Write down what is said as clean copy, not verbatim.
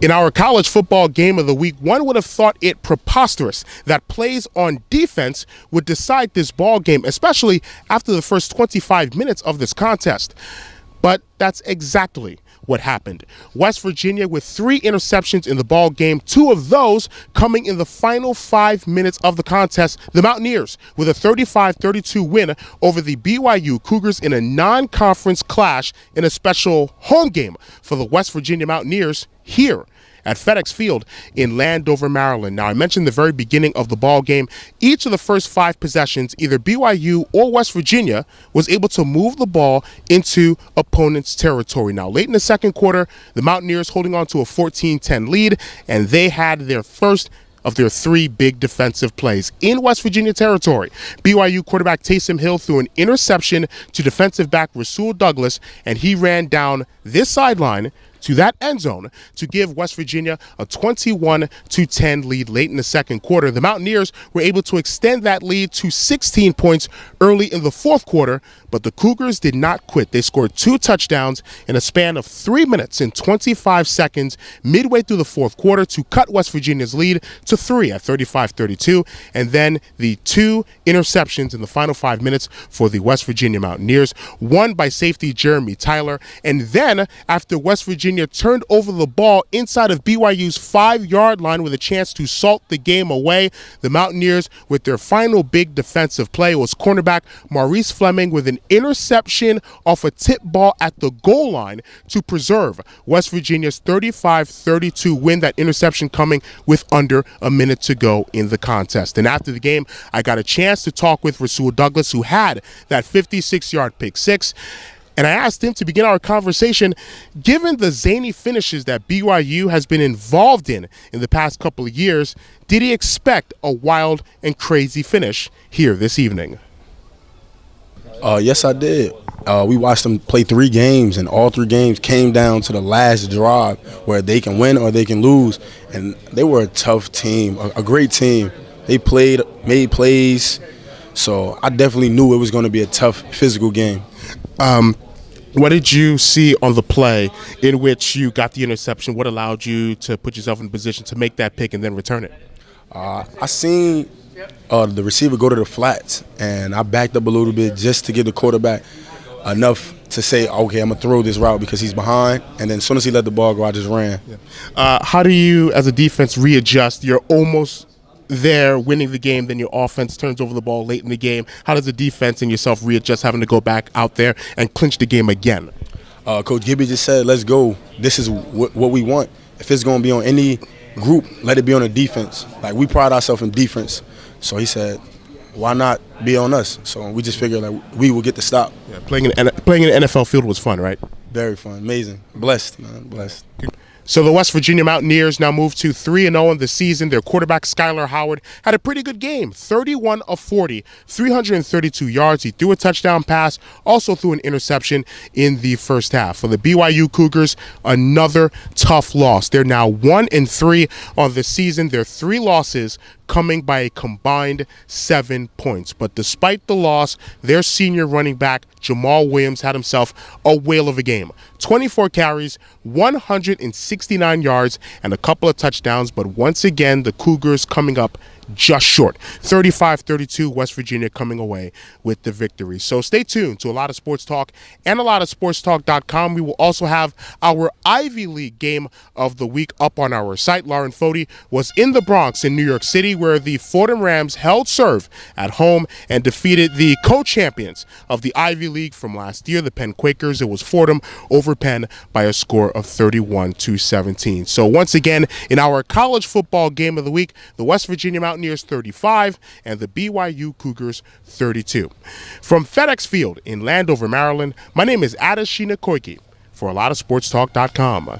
In our college football game of the week, one would have thought it preposterous that plays on defense would decide this ball game, especially after the first 25 minutes of this contest. But that's exactly what happened. West Virginia with 3 interceptions in the ball game, 2 of those coming in the final 5 minutes of the contest. The Mountaineers with a 35-32 win over the BYU Cougars in a non-conference clash in a special home game for the West Virginia Mountaineers here at FedExField in Landover, Maryland. Now, I mentioned the very beginning of the ball game, each of the first 5 possessions, either BYU or West Virginia was able to move the ball into opponent's territory. Now, late in the second quarter, the Mountaineers holding on to a 14-10 lead, and they had their first of their 3 big defensive plays in West Virginia territory. BYU quarterback Taysom Hill threw an interception to defensive back Rasul Douglas, and he ran down this sideline to that end zone to give West Virginia a 21-10 lead late in the second quarter. The Mountaineers were able to extend that lead to 16 points early in the fourth quarter, but the Cougars did not quit. They scored 2 touchdowns in a span of 3 minutes and 25 seconds midway through the fourth quarter to cut West Virginia's lead to 3 at 35-32, and then the 2 interceptions in the final 5 minutes for the West Virginia Mountaineers, one by safety Jeremy Tyler, and then after West Virginia turned over the ball inside of BYU's 5-yard line with a chance to salt the game away, the Mountaineers with their final big defensive play was cornerback Maurice Fleming with an interception off a tip ball at the goal line to preserve West Virginia's 35-32 win, that interception coming with under a minute to go in the contest. And after the game, I got a chance to talk with Rasul Douglas, who had that 56-yard pick six. And I asked him to begin our conversation, given the zany finishes that BYU has been involved in the past couple of years, did he expect a wild and crazy finish here this evening? Yes, I did. We watched them play 3 games, and all 3 games came down to the last drive where they can win or they can lose. And they were a tough team, a great team. They played, made plays, so I definitely knew it was going to be a tough physical game. What did you see on the play in which you got the interception? What allowed you to put yourself in position to make that pick and then return it? I seen the receiver go to the flats, and I backed up a little bit just to give the quarterback enough to say, okay, I'm going to throw this route because he's behind. And then as soon as he let the ball go, I just ran. How do you, as a defense, readjust? You're almost there winning the game, then your offense turns over the ball late in the game. How does the defense and yourself readjust having to go back out there and clinch the game again? Coach Gibby just said, let's go. This is what we want. If it's going to be on any group, let it be on the defense. Like, we pride ourselves in defense. So he said, why not be on us? So we just figured that we will get the stop. Yeah, playing in an NFL field was fun, right? Very fun, amazing, blessed, man, blessed. So the West Virginia Mountaineers now move to 3-0 in the season. Their quarterback, Skylar Howard, had a pretty good game, 31 of 40, 332 yards. He threw a touchdown pass, also threw an interception in the first half. For the BYU Cougars, another tough loss. They're now 1-3 on the season. Their 3 losses coming by a combined 7 points. But despite the loss, their senior running back, Jamal Williams, had himself a whale of a game. 24 carries, 169 yards, and a couple of touchdowns. But once again, the Cougars coming up just short. 35-32, West Virginia coming away with the victory. So stay tuned to A Lot of Sports Talk and ALOTofSportsTalk.com. We will also have our Ivy League game of the week up on our site. Lauren Foti was in the Bronx in New York City, where the Fordham Rams held serve at home and defeated the co-champions of the Ivy League from last year, the Penn Quakers. It was Fordham over Penn by a score of 31-17. So once again, in our college football game of the week, the West Virginia Mountaineers 35 and the BYU Cougars 32. From FedExField in Landover, Maryland, my name is Adeshina Koike for ALOTofSportsTalk.com.